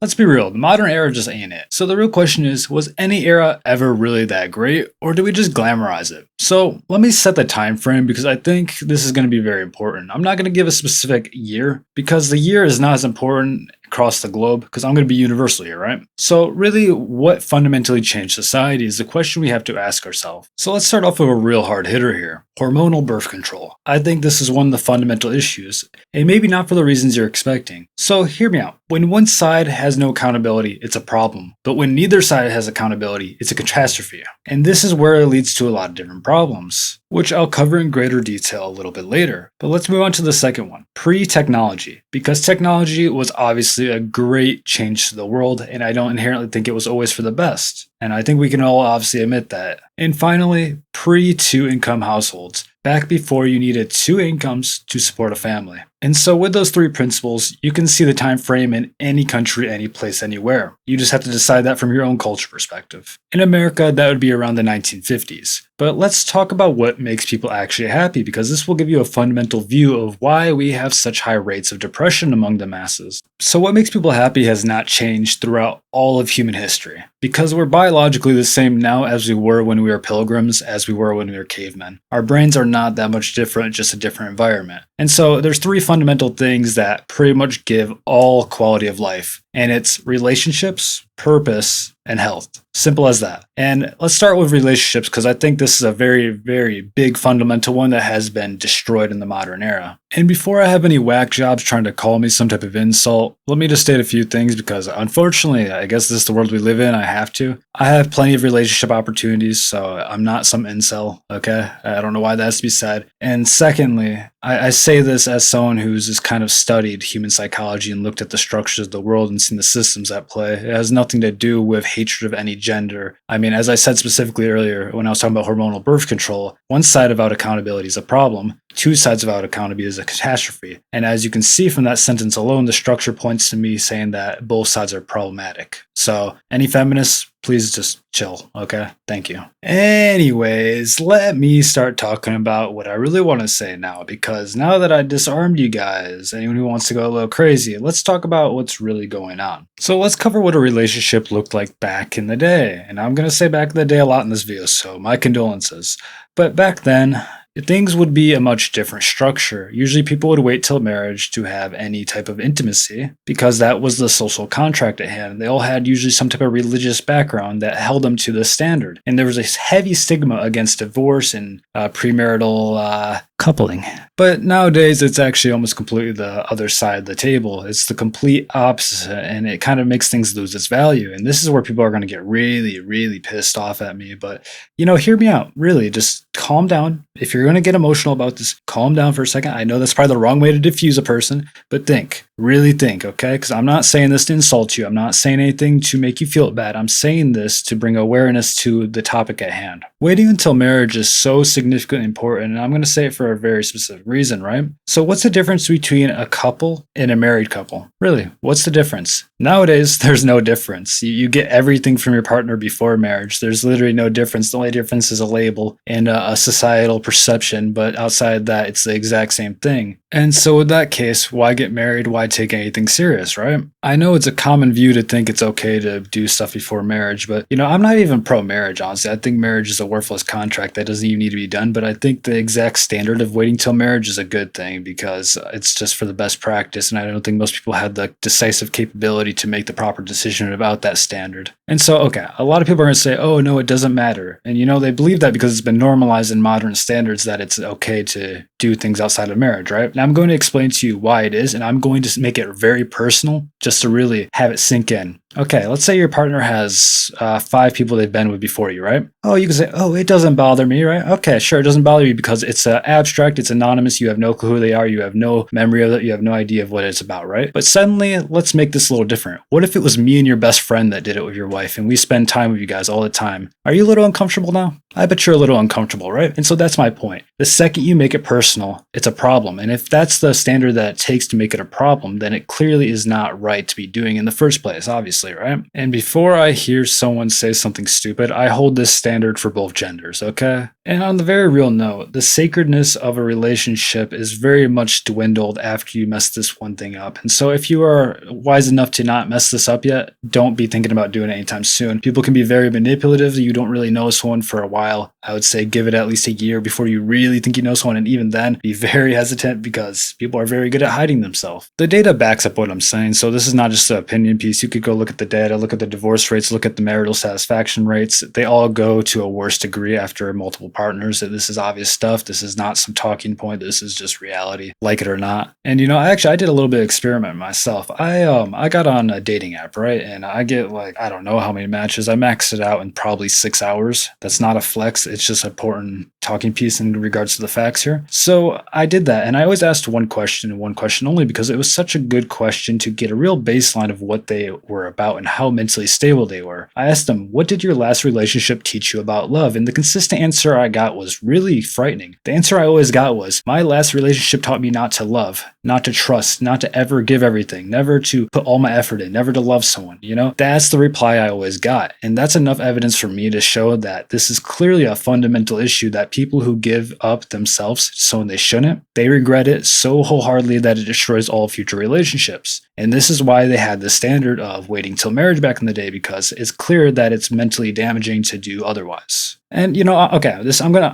let's be real, the modern era just ain't it. So the real question is, was any era ever really that great, or do we just glamorize it? So let me set the time frame because I think this is going to be very important. I'm not going to give a specific year because the year is not as important across the globe because I'm going to be universal here, right? So really, what fundamentally changed society is the question we have to ask ourselves. So let's start off with a real hard hitter here. Hormonal birth control. I think this is one of the fundamental issues, and maybe not for the reasons you're expecting. So hear me out. When one side has no accountability, it's a problem. But when neither side has accountability, it's a catastrophe. And this is where it leads to a lot of different problems, which I'll cover in greater detail a little bit later. But let's move on to the second one, pre-technology. Because technology was obviously a great change to the world, and I don't inherently think it was always for the best. And I think we can all obviously admit that. And finally, pre-two-income households. Back before you needed 2 incomes to support a family. And so with those 3 principles, you can see the time frame in any country, any place, anywhere. You just have to decide that from your own culture perspective. In America, that would be around the 1950s. But let's talk about what makes people actually happy, because this will give you a fundamental view of why we have such high rates of depression among the masses. So what makes people happy has not changed throughout all of human history, because we're biologically the same now as we were when we were pilgrims, as we were when we were cavemen. Our brains are not that much different, just a different environment. And so there's 3 fundamental things that pretty much give all quality of life. And it's relationships, purpose, and health. Simple as that. And let's start with relationships because I think this is a very, very big fundamental one that has been destroyed in the modern era. And before I have any whack jobs trying to call me some type of insult, let me just state a few things because unfortunately, I guess this is the world we live in. I have to. I have plenty of relationship opportunities, so I'm not some incel, okay? I don't know why that has to be said. And secondly, I say this as someone who's just kind of studied human psychology and looked at the structures of the world and seen the systems at play. It has nothing to do with hatred of any gender. I mean, as I said specifically earlier, when I was talking about hormonal birth control, one side without accountability is a problem. 2 sides without accountability is a catastrophe. And as you can see from that sentence alone, the structure points to me saying that both sides are problematic. So any feminists, please just chill, okay? Thank you. Anyways, let me start talking about what I really want to say now, because now that I disarmed you guys, anyone who wants to go a little crazy, let's talk about what's really going on. So let's cover what a relationship looked like back in the day. And I'm going to say back in the day a lot in this video, so my condolences. But back then, things would be a much different structure. Usually people would wait till marriage to have any type of intimacy because that was the social contract at hand. They all had usually some type of religious background that held them to the standard. And there was a heavy stigma against divorce and premarital coupling. But nowadays, it's actually almost completely the other side of the table. It's the complete opposite, and it kind of makes things lose its value. And this is where people are going to get really, really pissed off at me. But, hear me out. Really, just calm down. If you're going to get emotional about this, calm down for a second. I know that's probably the wrong way to diffuse a person, but think. Really think, okay? Because I'm not saying this to insult you. I'm not saying anything to make you feel bad. I'm saying this to bring awareness to the topic at hand. Waiting until marriage is so significantly important, and I'm going to say it for a very specific reason, right? So what's the difference between a couple and a married couple? Really, what's the difference? Nowadays, there's no difference. You get everything from your partner before marriage. There's literally no difference. The only difference is a label and a societal perception, but outside that, it's the exact same thing. And so in that case, why get married? Why take anything serious, right? I know it's a common view to think it's okay to do stuff before marriage, but I'm not even pro-marriage, honestly. I think marriage is a worthless contract that doesn't even need to be done, but I think the exact standard of waiting till marriage is a good thing because it's just for the best practice, and I don't think most people have the decisive capability to make the proper decision about that standard. And so, okay, a lot of people are going to say, oh, no, it doesn't matter. And they believe that because it's been normalized in modern standards that it's okay to do things outside of marriage, right? And I'm going to explain to you why it is, and I'm going to make it very personal just to really have it sink in. Okay, let's say your partner has 5 people they've been with before you, right? Oh, you can say, oh, it doesn't bother me, right? Okay, sure, it doesn't bother you because it's abstract, it's anonymous, you have no clue who they are, you have no memory of it, you have no idea of what it's about, right? But suddenly, let's make this a little different. What if it was me and your best friend that did it with your wife, and we spend time with you guys all the time? Are you a little uncomfortable now? I bet you're a little uncomfortable, right? And so that's my point. The second you make it personal, it's a problem. And if that's the standard that it takes to make it a problem, then it clearly is not right to be doing in the first place, obviously. obviously, right? And before I hear someone say something stupid, I hold this standard for both genders, okay? And on the very real note, the sacredness of a relationship is very much dwindled after you mess this one thing up. And so if you are wise enough to not mess this up yet, don't be thinking about doing it anytime soon. People can be very manipulative. You don't really know someone for a while. I would say give it at least a year before you really think you know someone. And even then, be very hesitant because people are very good at hiding themselves. The data backs up what I'm saying. So this is not just an opinion piece. You could go look at the data, look at the divorce rates, look at the marital satisfaction rates. They all go to a worse degree after multiple partners. This is obvious stuff. This is not some talking point. This is just reality, like it or not. And I did a little bit of experiment myself. I got on a dating app, right? And I get like, I don't know how many matches. I maxed it out in probably 6 hours. That's not a flex. It's just an important talking piece in regards to the facts here. So I did that. And I always asked one question and one question only because it was such a good question to get a real baseline of what they were about and how mentally stable they were. I asked them, what did your last relationship teach you about love? And the consistent answer I got was really frightening. The answer I always got was, my last relationship taught me not to love, not to trust, not to ever give everything, never to put all my effort in, never to love someone. That's the reply I always got. And that's enough evidence for me to show that this is clearly a fundamental issue, that people who give up themselves to someone they shouldn't, they regret it so wholeheartedly that it destroys all future relationships. And this is why they had the standard of waiting till marriage back in the day, because it's clear that it's mentally damaging to do otherwise. And okay,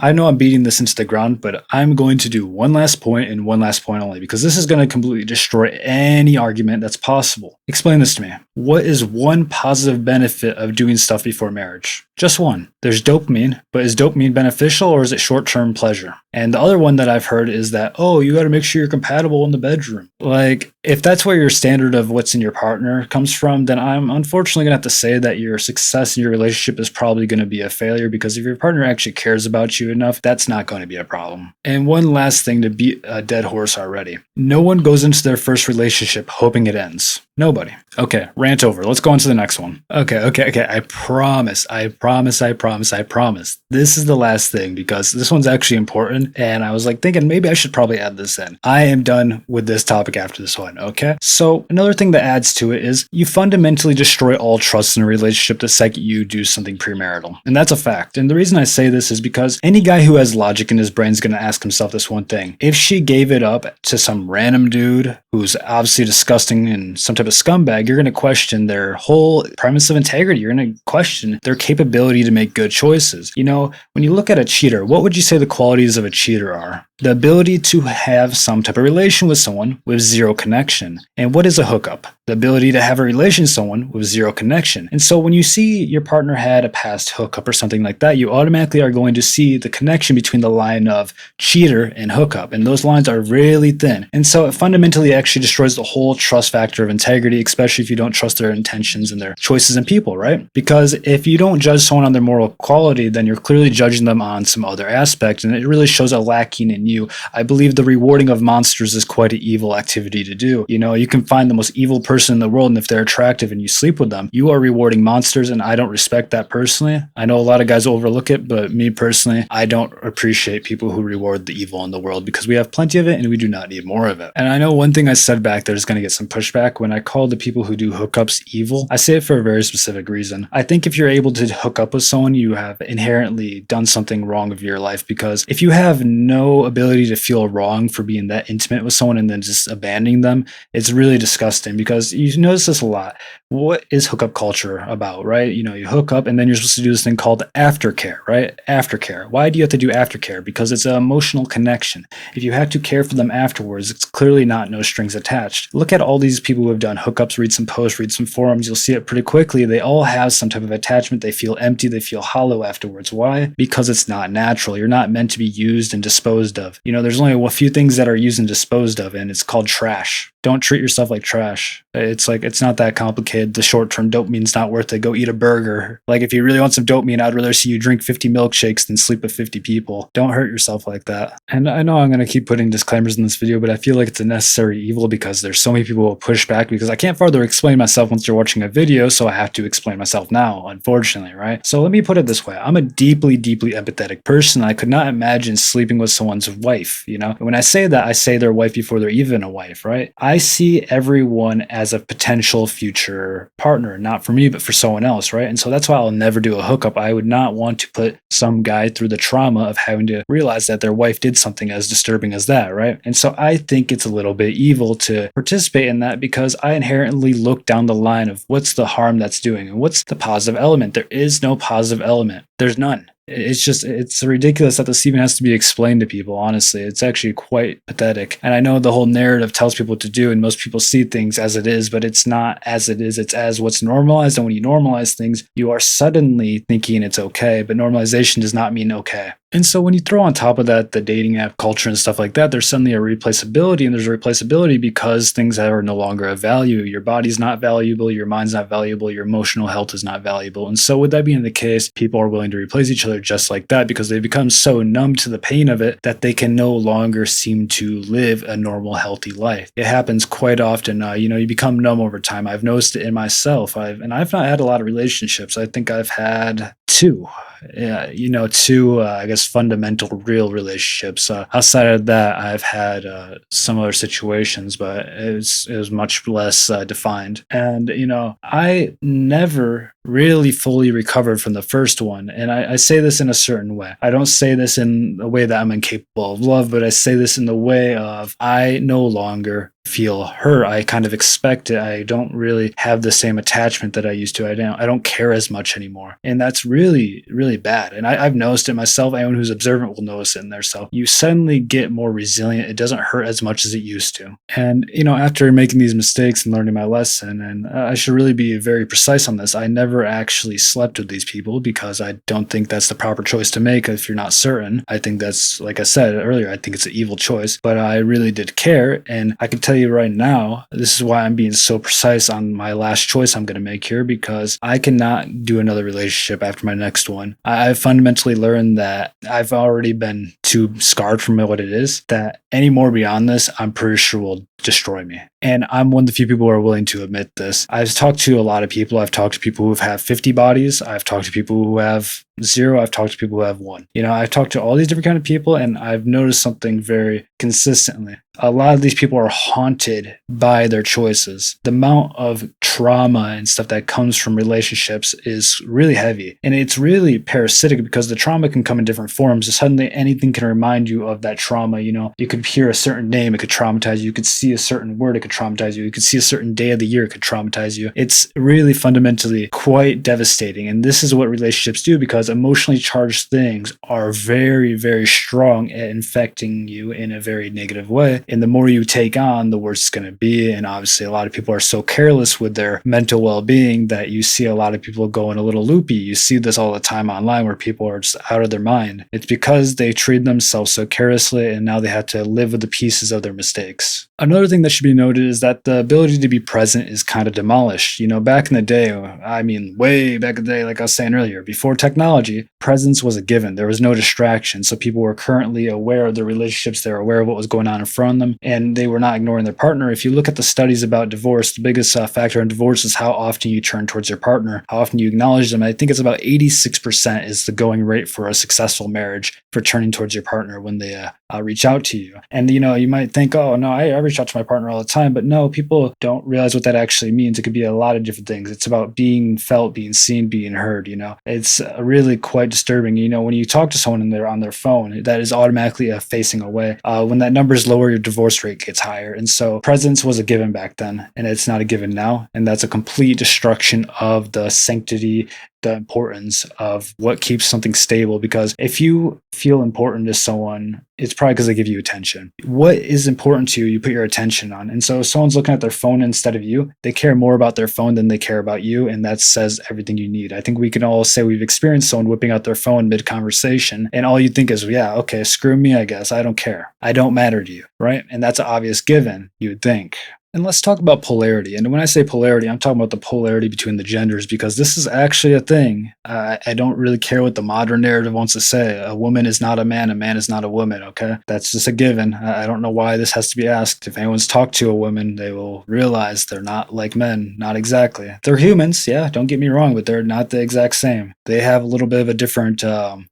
I know I'm beating this into the ground, but I'm going to do one last point and one last point only, because this is going to completely destroy any argument that's possible. Explain this to me. What is one positive benefit of doing stuff before marriage? Just one. There's dopamine, but is dopamine beneficial or is it short-term pleasure? And the other one that I've heard is that, you got to make sure you're compatible in the bedroom. Like, if that's where your standard of what's in your partner comes from, then I'm unfortunately going to have to say that your success in your relationship is probably going to be a failure, because if your partner actually cares about you enough, that's not going to be a problem. And one last thing to beat a dead horse already. No one goes into their first relationship hoping it ends. Nobody. Okay, rant over. Let's go on to the next one. Okay. I promise. This is the last thing, because this one's actually important. And I was like thinking maybe I should probably add this in. I am done with this topic after this one. Okay. So another thing that adds to it is you fundamentally destroy all trust in a relationship the second you do something premarital. And that's a fact. And the reason I say this is because any guy who has logic in his brain is going to ask himself this one thing. If she gave it up to some random dude who's obviously disgusting and some type of scumbag, you're going to question their whole premise of integrity. You're going to question their capability to make good choices. When you look at a cheater, what would you say the qualities of a cheater are? The ability to have some type of relation with someone with zero connection. And what is a hookup? The ability to have a relation with someone with zero connection. And so when you see your partner had a past hookup or something like that, you automatically are going to see the connection between the line of cheater and hookup. And those lines are really thin. And so it fundamentally actually destroys the whole trust factor of integrity, especially if you don't trust their intentions and their choices in people, right? Because if you don't judge someone on their moral quality, then you're clearly judging them on some other aspect. And it really shows a lacking in you. I believe the rewarding of monsters is quite an evil activity to do. You can find the most evil person in the world, and if they're attractive and you sleep with them, you are rewarding monsters, and I don't respect that personally. I know a lot of guys overlook it, but me personally, I don't appreciate people who reward the evil in the world, because we have plenty of it and we do not need more of it. And I know one thing I said back there is going to get some pushback. When I call the people who do hookups evil, I say it for a very specific reason. I think if you're able to hook up with someone, you have inherently done something wrong with your life, because if you have no ability to feel wrong for being that intimate with someone and then just abandoning them, it's really disgusting, because you notice this a lot. What is hookup culture about, right? You hook up and then you're supposed to do this thing called aftercare, right? Aftercare. Why do you have to do aftercare? Because it's an emotional connection. If you have to care for them afterwards, it's clearly not no strings attached. Look at all these people who have done hookups, read some posts, read some forums, you'll see it pretty quickly. They all have some type of attachment. They feel empty. They feel hollow afterwards. Why? Because it's not natural. You're not meant to be used and disposed of. There's only a few things that are used and disposed of, and it's called trash. Don't treat yourself like trash. It's not that complicated. The short-term dopamine's not worth it. Go eat a burger. Like, if you really want some dopamine, I'd rather see you drink 50 milkshakes than sleep with 50 people. Don't hurt yourself like that. And I know I'm going to keep putting disclaimers in this video, but I feel like it's a necessary evil, because there's so many people who will push back, because I can't further explain myself once you're watching a video, so I have to explain myself now, unfortunately, right? So let me put it this way. I'm a deeply, deeply empathetic person. I could not imagine sleeping with someone's wife, And when I say that, I say their wife before they're even a wife, right? I see everyone as a potential future her partner, not for me, but for someone else, right? And so that's why I'll never do a hookup. I would not want to put some guy through the trauma of having to realize that their wife did something as disturbing as that, right? And so I think it's a little bit evil to participate in that because I inherently look down the line of what's the harm that's doing and what's the positive element. There is no positive element. There's none. It's ridiculous that this even has to be explained to people, honestly. It's actually quite pathetic. And I know the whole narrative tells people what to do, and most people see things as it is, but it's not as it is. It's as what's normalized. And when you normalize things, you are suddenly thinking it's okay, but normalization does not mean okay. And so when you throw on top of that the dating app culture and stuff like that, there's suddenly a replaceability, and there's a replaceability because things are no longer of value. Your body's not valuable, your mind's not valuable, your emotional health is not valuable. And so with that being the case, people are willing to replace each other just like that because they become so numb to the pain of it that they can no longer seem to live a normal, healthy life. It happens quite often. You become numb over time. I've noticed it in myself. I've not had a lot of relationships. I think I've had two. Yeah, two, I guess, fundamental real relationships. Outside of that, I've had some other situations, but it was much less defined. And, I never really fully recovered from the first one. And I say this in a certain way. I don't say this in a way that I'm incapable of love, but I say this in the way of I no longer feel hurt. I kind of expect it. I don't really have the same attachment that I used to. I don't care as much anymore. And that's really, really bad. And I've noticed it myself. Anyone who's observant will notice it in their self. You suddenly get more resilient. It doesn't hurt as much as it used to. And, after making these mistakes and learning my lesson, and I should really be very precise on this, I never actually slept with these people because I don't think that's the proper choice to make if you're not certain. I think that's, like I said earlier, I think it's an evil choice, but I really did care. And I can tell you right now, this is why I'm being so precise on my last choice I'm going to make here, because I cannot do another relationship after my next one. I've fundamentally learned that I've already been too scarred from what it is, that any more beyond this, I'm pretty sure will destroy me. And I'm one of the few people who are willing to admit this. I've talked to a lot of people. I've talked to people who have 50 bodies. I've talked to people who have 0. I've talked to people who have 1. I've talked to all these different kind of people, and I've noticed something very consistently. A lot of these people are haunted by their choices. The amount of trauma and stuff that comes from relationships is really heavy. And it's really parasitic because the trauma can come in different forms. Suddenly anything can remind you of that trauma. You could hear a certain name, it could traumatize you. You could see a certain word, it could traumatize you. You could see a certain day of the year, it could traumatize you. It's really fundamentally quite devastating. And this is what relationships do, because emotionally charged things are very, very strong at infecting you in a very negative way. And the more you take on, the worse it's going to be. And obviously, a lot of people are so careless with their mental well-being that you see a lot of people going a little loopy. You see this all the time online where people are just out of their mind. It's because they treat themselves so carelessly, and now they have to live with the pieces of their mistakes. Another thing that should be noted is that the ability to be present is kind of demolished. Back in the day, way back in the day, like I was saying earlier, before technology, presence was a given. There was no distraction. So people were currently aware of their relationships. They were aware of what was going on in front of them, and they were not ignoring their partner. If you look at the studies about divorce, the biggest factor in divorce is how often you turn towards your partner, how often you acknowledge them. I think it's about 86% is the going rate for a successful marriage for turning towards your partner when they reach out to you. And, you might think, oh, no, I reach out to my partner all the time. But no, people don't realize what that actually means. It could be a lot of different things. It's about being felt, being seen, being heard. It's really quite disturbing. When you talk to someone and they're on their phone, that is automatically facing away. When that number is lower, your divorce rate gets higher. And so presence was a given back then, and it's not a given now. And that's a complete destruction of the sanctity, the importance of what keeps something stable. Because if you feel important to someone, it's probably because they give you attention. What is important to you, you put your attention on. And so if someone's looking at their phone instead of you, they care more about their phone than they care about you. And that says everything you need. I think we can all say we've experienced someone whipping out their phone mid-conversation, and all you think is, yeah, okay, screw me, I guess. I don't care. I don't matter to you, right? And that's an obvious given, you would think. And let's talk about polarity. And when I say polarity, I'm talking about the polarity between the genders, because this is actually a thing. I don't really care what the modern narrative wants to say. A woman is not a man is not a woman, okay? That's just a given. I don't know why this has to be asked. If anyone's talked to a woman, they will realize they're not like men. Not exactly. They're humans, yeah, don't get me wrong, but they're not the exact same. They have a little bit of a different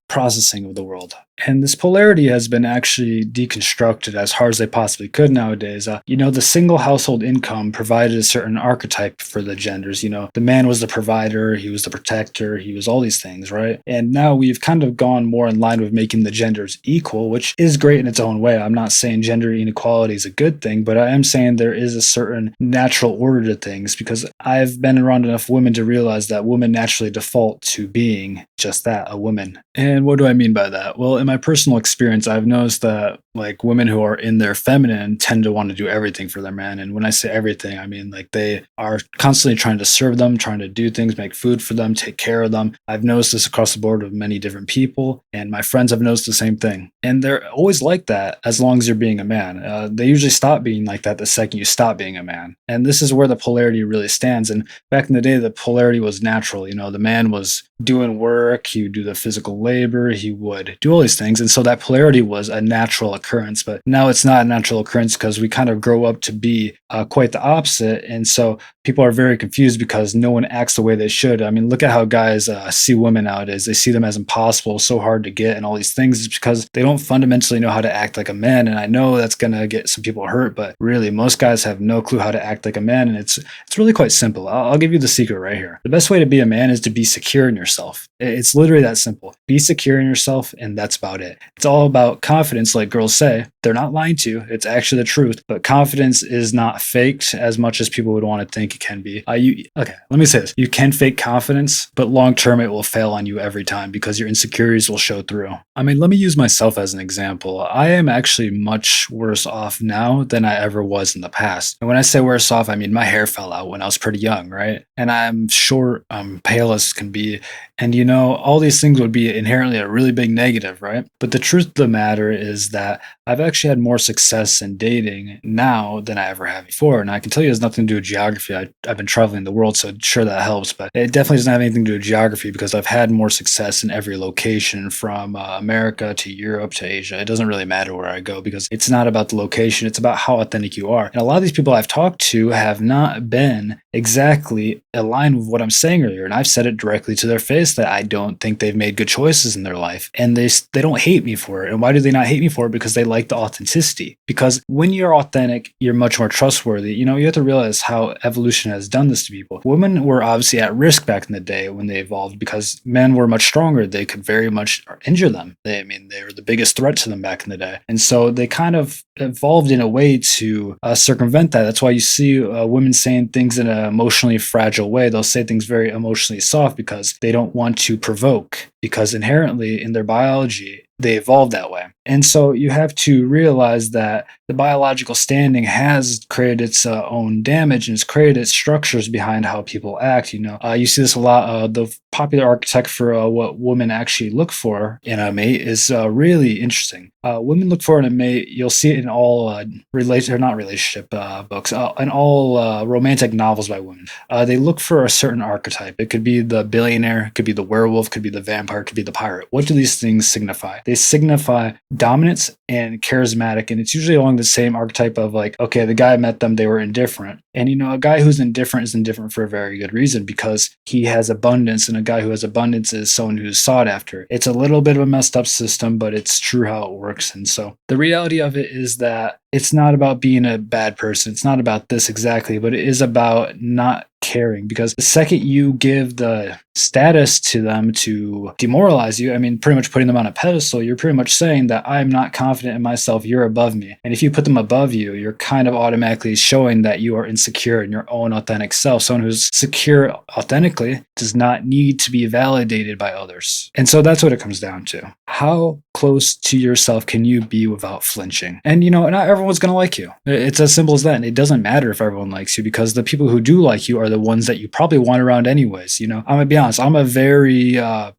processing of the world. And this polarity has been actually deconstructed as hard as they possibly could nowadays. The single household income provided a certain archetype for the genders. The man was the provider, he was the protector, he was all these things, right? And now we've kind of gone more in line with making the genders equal, which is great in its own way. I'm not saying gender inequality is a good thing, but I am saying there is a certain natural order to things, because I've been around enough women to realize that women naturally default to being just that, a woman. And what do I mean by that? Well, in my personal experience, I've noticed that like women who are in their feminine tend to want to do everything for their man. And when I say everything, I mean like they are constantly trying to serve them, trying to do things, make food for them, take care of them. I've noticed this across the board with many different people, and my friends have noticed the same thing. And they're always like that as long as you're being a man. They usually stop being like that the second you stop being a man. And this is where the polarity really stands. And back in the day, the polarity was natural. The man was doing work, he would do the physical labor, he would do all these things. And so that polarity was a natural occurrence. But now it's not a natural occurrence because we kind of grow up to be quite the opposite. And so people are very confused because no one acts the way they should. I mean, look at how guys see women nowadays. They see them as impossible, so hard to get, and all these things. It's because they don't fundamentally know how to act like a man. And I know that's going to get some people hurt, but really, most guys have no clue how to act like a man. And it's really quite simple. I'll give you the secret right here. The best way to be a man is to be secure in yourself. It's literally that simple. Be secure in yourself, and that's about it. It's all about confidence, like girls say. They're not lying to you. It's actually the truth. But confidence is not faked as much as people would want to think it can be. Okay, let me say this. You can fake confidence, but long term it will fail on you every time because your insecurities will show through. I mean, let me use myself as an example. I am actually much worse off now than I ever was in the past. And when I say worse off, I mean my hair fell out when I was pretty young, right? And I'm short, I'm pale as can be. And all these things would be inherently a really big negative, right? But the truth of the matter is that I've actually had more success in dating now than I ever have before. And I can tell you it has nothing to do with geography. I've been traveling the world, so sure that helps. But it definitely doesn't have anything to do with geography because I've had more success in every location from America to Europe to Asia. It doesn't really matter where I go because it's not about the location. It's about how authentic you are. And a lot of these people I've talked to have not been exactly aligned with what I'm saying earlier. And I've said it directly to their face that I don't think they've made good choices in their life. And they don't hate me for it. And why do they not hate me for it? Because they like the authenticity. Because when you're authentic, you're much more trustworthy. You have to realize how evolution has done this to people. Women were obviously at risk back in the day when they evolved because men were much stronger. They could very much injure them. They were the biggest threat to them back in the day. And so they kind of evolved in a way to circumvent that. That's why you see women saying things in an emotionally fragile way. They'll say things very emotionally soft because they don't want to provoke, because inherently in their biology, they evolved that way. And so you have to realize that the biological standing has created its own damage and it's created its structures behind how people act. You see this a lot. The popular archetype for what women actually look for in a mate is really interesting. Women look for in a mate, you'll see it in all relationship books, in all romantic novels by women. They look for a certain archetype. It could be the billionaire, it could be the werewolf, it could be the vampire, it could be the pirate. What do these things signify? They signify dominance and charismatic, and it's usually along the same archetype of like, okay, the guy met them, they were indifferent. And a guy who's indifferent is indifferent for a very good reason, because he has abundance, and a guy who has abundance is someone who's sought after. It's a little bit of a messed up system, but it's true how it works. And so the reality of it is that it's not about being a bad person. It's not about this exactly, but it is about not caring, because the second you give the status to them to demoralize you, I mean, pretty much putting them on a pedestal, you're pretty much saying that I'm not confident in myself, you're above me. And if you put them above you, you're kind of automatically showing that you are insecure in your own authentic self. Someone who's secure authentically does not need to be validated by others. And so that's what it comes down to. How close to yourself can you be without flinching? And not everyone's going to like you. It's as simple as that. And it doesn't matter if everyone likes you, because the people who do like you are the ones that you probably want around anyways. I'm going to be honest, I'm a very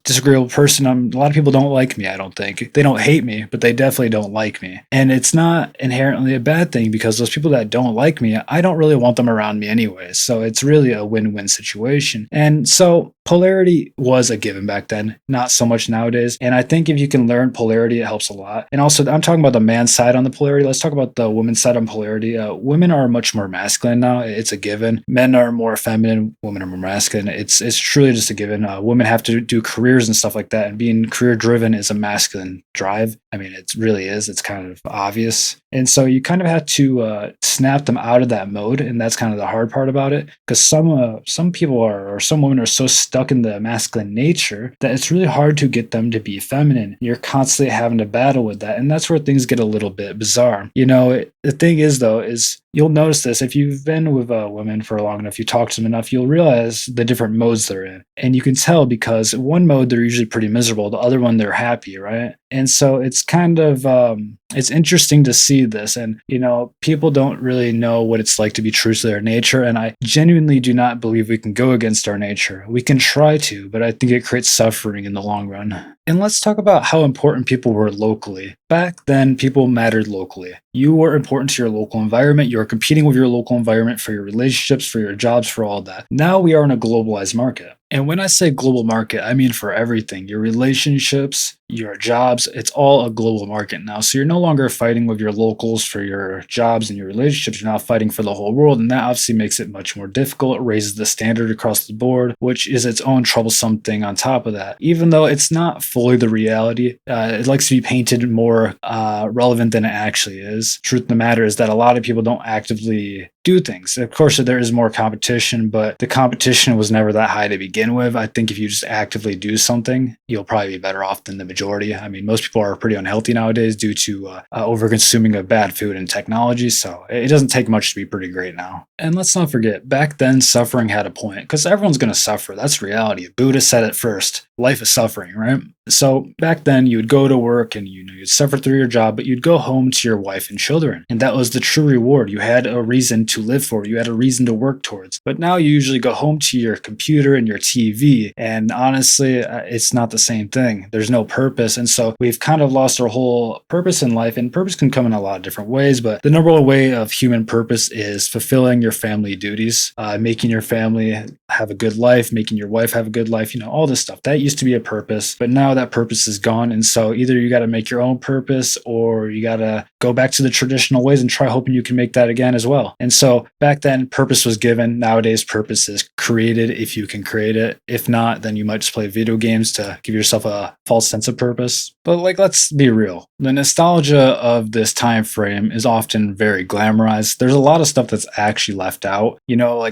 disagreeable person. A lot of people don't like me, I don't think. They don't hate me, but they definitely don't like me. And it's not inherently a bad thing, because those people that don't like me, I don't really want them around me anyways. So it's really a win-win situation. And so polarity was a given back then, not so much nowadays. And I think if you can learn polarity, it helps a lot. And also, I'm talking about the man's side on the polarity. Let's talk about the women's side on polarity. Women are much more masculine now. It's a given. Men are more feminine, women are more masculine. It's truly just a given. Women have to do careers and stuff like that, and being career driven is a masculine drive. I mean, it really is. It's kind of obvious, and so you kind of have to snap them out of that mode, and that's kind of the hard part about it, because some people are, or some women are so stuck in the masculine nature that it's really hard to get them to be feminine. You're constantly having to battle with that, and that's where things get a little bit bizarre. The thing is, though, is you'll notice this if you've been with women for long enough, you talk to them enough, you'll realize the different modes they're in. And you can tell because one mode, they're usually pretty miserable. The other one, they're happy, right? And so it's kind of, it's interesting to see this. And, people don't really know what it's like to be true to their nature. And I genuinely do not believe we can go against our nature. We can try to, but I think it creates suffering in the long run. And let's talk about how important people were locally. Back then, people mattered locally. You were important to your local environment. You were competing with your local environment for your relationships, for your jobs, for all that. Now we are in a globalized market. And when I say global market, I mean for everything. Your relationships, your jobs, it's all a global market now. So you're no longer fighting with your locals for your jobs and your relationships. You're now fighting for the whole world. And that obviously makes it much more difficult. It raises the standard across the board, which is its own troublesome thing on top of that. Even though it's not fully the reality, it likes to be painted more relevant than it actually is. Truth of the matter is that a lot of people don't actively do things. Of course, there is more competition, but the competition was never that high to begin with. I think if you just actively do something, you'll probably be better off than the majority. I mean, most people are pretty unhealthy nowadays due to over-consuming of bad food and technology, so it doesn't take much to be pretty great now. And let's not forget, back then, suffering had a point, because everyone's going to suffer. That's reality. Buddha said it first. Life is suffering, right? So back then, you would go to work and you'd suffer through your job, but you'd go home to your wife and children. And that was the true reward. You had a reason to live for. You had a reason to work towards. But now you usually go home to your computer and your TV. And honestly, it's not the same thing. There's no purpose. And so we've kind of lost our whole purpose in life. And purpose can come in a lot of different ways. But the number one way of human purpose is fulfilling your family duties, making your family have a good life, making your wife have a good life, all this stuff. That used to be a purpose. But now that purpose is gone. And so either you got to make your own purpose or you got to go back to the traditional ways and try hoping you can make that again as well. And so back then, purpose was given. Nowadays, purpose is created if you can create it. If not, then you might just play video games to give yourself a false sense of purpose. But let's be real. The nostalgia of this time frame is often very glamorized. There's a lot of stuff that's actually left out.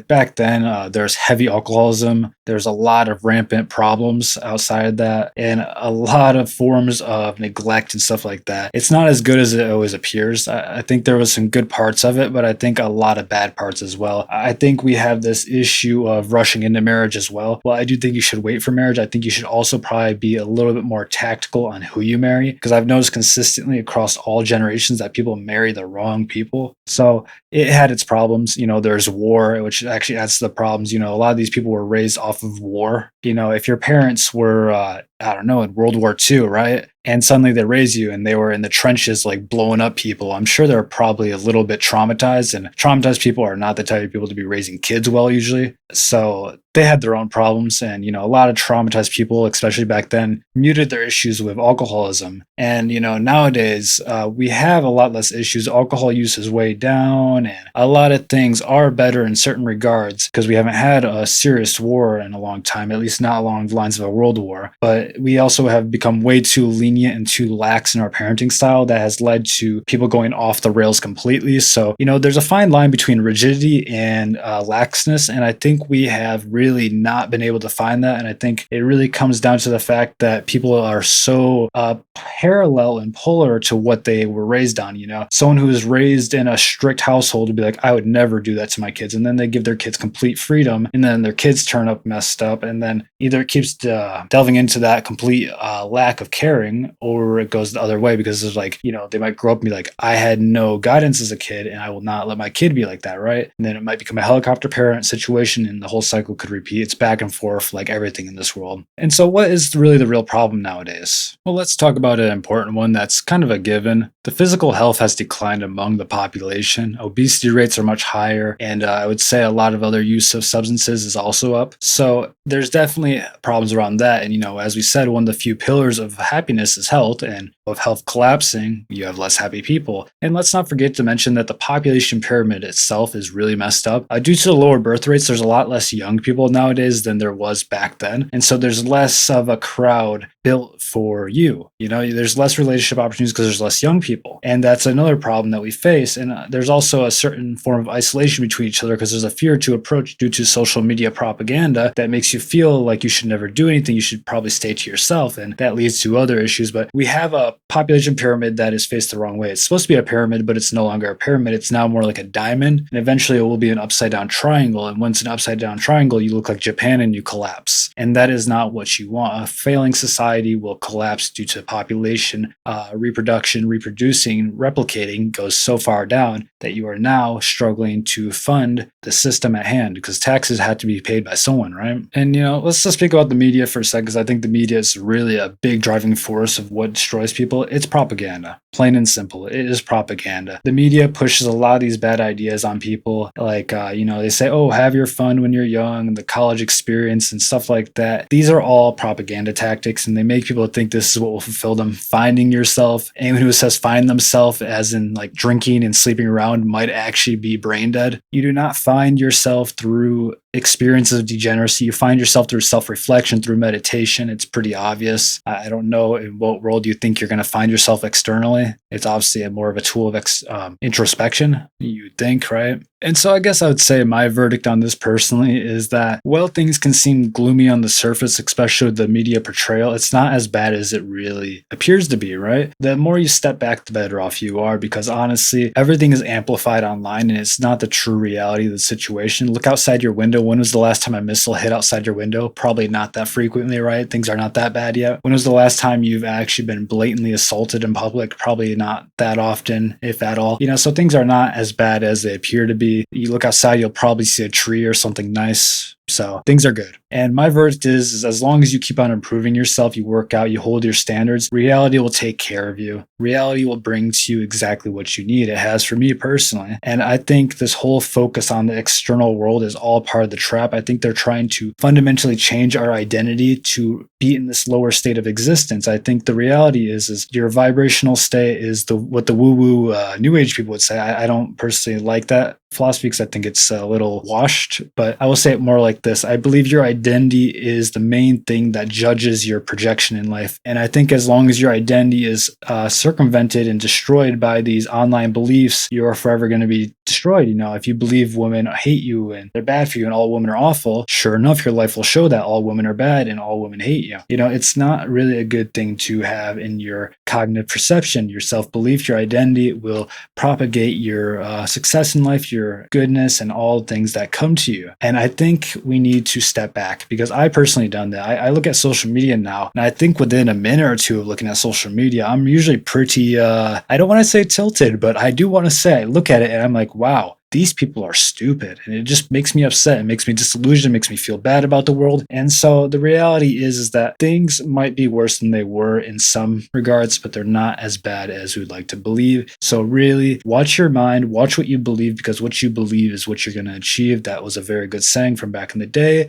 Back then, there's heavy alcoholism. There's a lot of rampant problems outside of that, and a lot of forms of neglect and stuff like that. It's not as good as it always appears. I think there was some good parts of it, but I think a lot of bad parts as well. I think we have this issue of rushing into marriage as well. Well, I do think you should wait for marriage. I think you should also probably be a little bit more tactical on who you marry, because I've noticed consistently across all generations that people marry the wrong people. So it had its problems. There's war, which actually adds to the problems. A lot of these people were raised off of war. If your parents were, in World War II, right? And suddenly they raise you and they were in the trenches, blowing up people. I'm sure they're probably a little bit traumatized, and traumatized people are not the type of people to be raising kids well, usually. So they had their own problems. And, a lot of traumatized people, especially back then, muted their issues with alcoholism. And, nowadays, we have a lot less issues. Alcohol use is way down, and a lot of things are better in certain regards because we haven't had a serious war in a long time, at least not along the lines of a world war. But we also have become way too lenient and too lax in our parenting style that has led to people going off the rails completely. So, there's a fine line between rigidity and laxness. And I think we have really not been able to find that. And I think it really comes down to the fact that people are so parallel and polar to what they were raised on. Someone who was raised in a strict household would be like, I would never do that to my kids. And then they give their kids complete freedom. And then their kids turn up messed up. And then either it keeps delving into that complete lack of caring, or it goes the other way because it's they might grow up and be like, I had no guidance as a kid and I will not let my kid be like that, right? And then it might become a helicopter parent situation and the whole cycle could repeat. It's back and forth like everything in this world. And so what is really the real problem nowadays? Well, let's talk about an important one that's kind of a given. The physical health has declined among the population. Obesity rates are much higher, and I would say a lot of other use of substances is also up. So there's definitely problems around that. And, as we said, one of the few pillars of happiness is health. And of health collapsing, you have less happy people. And let's not forget to mention that the population pyramid itself is really messed up. Due to the lower birth rates, there's a lot less young people nowadays than there was back then. And so there's less of a crowd built for you. You know, there's less relationship opportunities because there's less young people. And that's another problem that we face. And there's also a certain form of isolation between each other because there's a fear to approach due to social media propaganda that makes you feel like you should never do anything. You should probably stay to yourself. And that leads to other issues. But we have a population pyramid that is faced the wrong way. It's supposed to be a pyramid, but it's no longer a pyramid. It's now more like a diamond. And eventually it will be an upside down triangle. And once an upside down triangle, you look like Japan and you collapse. And that is not what you want. A failing society will collapse due to population, reproduction, reproducing, replicating goes so far down that you are now struggling to fund the system at hand because taxes had to be paid by someone, right? And, you know, let's just speak about the media for a second because I think the media is really a big driving force of what destroys people. It's propaganda, plain and simple. It is propaganda. The media pushes a lot of these bad ideas on people. Like, you know, they say, oh, have your fun when you're young, the college experience and stuff like that. These are all propaganda tactics and they make people think this is what will fulfill them. Finding yourself. Anyone who says find themselves as in like drinking and sleeping around might actually be brain dead. You do not find yourself through experiences of degeneracy. You find yourself through self-reflection, through meditation. It's pretty obvious. I don't know in what world you think you're going to find yourself externally. It's obviously more of a tool of introspection, you think, right? And so I guess I would say my verdict on this personally is that while things can seem gloomy on the surface, especially with the media portrayal, it's not as bad as it really appears to be, right? The more you step back, the better off you are because honestly, everything is amplified online and it's not the true reality of the situation. Look outside your window. When was the last time a missile hit outside your window? Probably not that frequently, right? Things are not that bad yet. When was the last time you've actually been blatantly assaulted in public? Probably not that often, if at all. You know, so things are not as bad as they appear to be. You look outside, you'll probably see a tree or something nice. So things are good. And my verdict is as long as you keep on improving yourself, you work out, you hold your standards, reality will take care of you. Reality will bring to you exactly what you need. It has for me personally. And I think this whole focus on the external world is all part of the trap. I think they're trying to fundamentally change our identity to be in this lower state of existence. I think the reality is your vibrational state is what the woo-woo new age people would say. I don't personally like that philosophy because I think it's a little washed, but I will say it more like this. I believe your identity is the main thing that judges your projection in life. And I think as long as your identity is circumvented and destroyed by these online beliefs, you're forever going to be destroyed. You know, if you believe women hate you and they're bad for you and all women are awful, sure enough, your life will show that all women are bad and all women hate you. You know, it's not really a good thing to have in your cognitive perception. Your self-belief, your identity will propagate your success in life, your goodness, and all things that come to you. And I think we need to step back because I personally done that. I look at social media now, and I think within a minute or two of looking at social media, I'm usually pretty, I don't want to say tilted, but I do want to say I look at it and I'm like, wow, these people are stupid. And it just makes me upset. It makes me disillusioned. It makes me feel bad about the world. And so the reality is that things might be worse than they were in some regards, but they're not as bad as we'd like to believe. So really watch your mind, watch what you believe, because what you believe is what you're going to achieve. That was a very good saying from back in the day.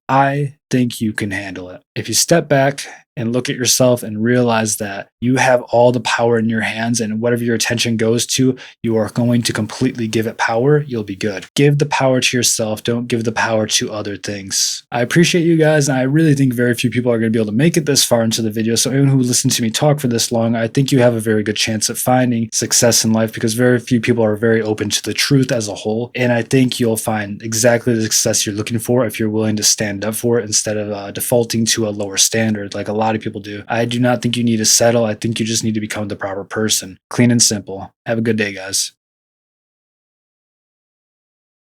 I think you can handle it. If you step back and look at yourself and realize that you have all the power in your hands and whatever your attention goes to, you are going to completely give it power, you'll be good. Give the power to yourself. Don't give the power to other things. I appreciate you guys, and I really think very few people are going to be able to make it this far into the video. So anyone who listened to me talk for this long, I think you have a very good chance at finding success in life because very few people are very open to the truth as a whole. And I think you'll find exactly the success you're looking for if you're willing to stand up for it instead of defaulting to a lower standard like a lot of people do. I do not think you need to settle. I think you just need to become the proper person. Clean and simple. Have a good day, guys.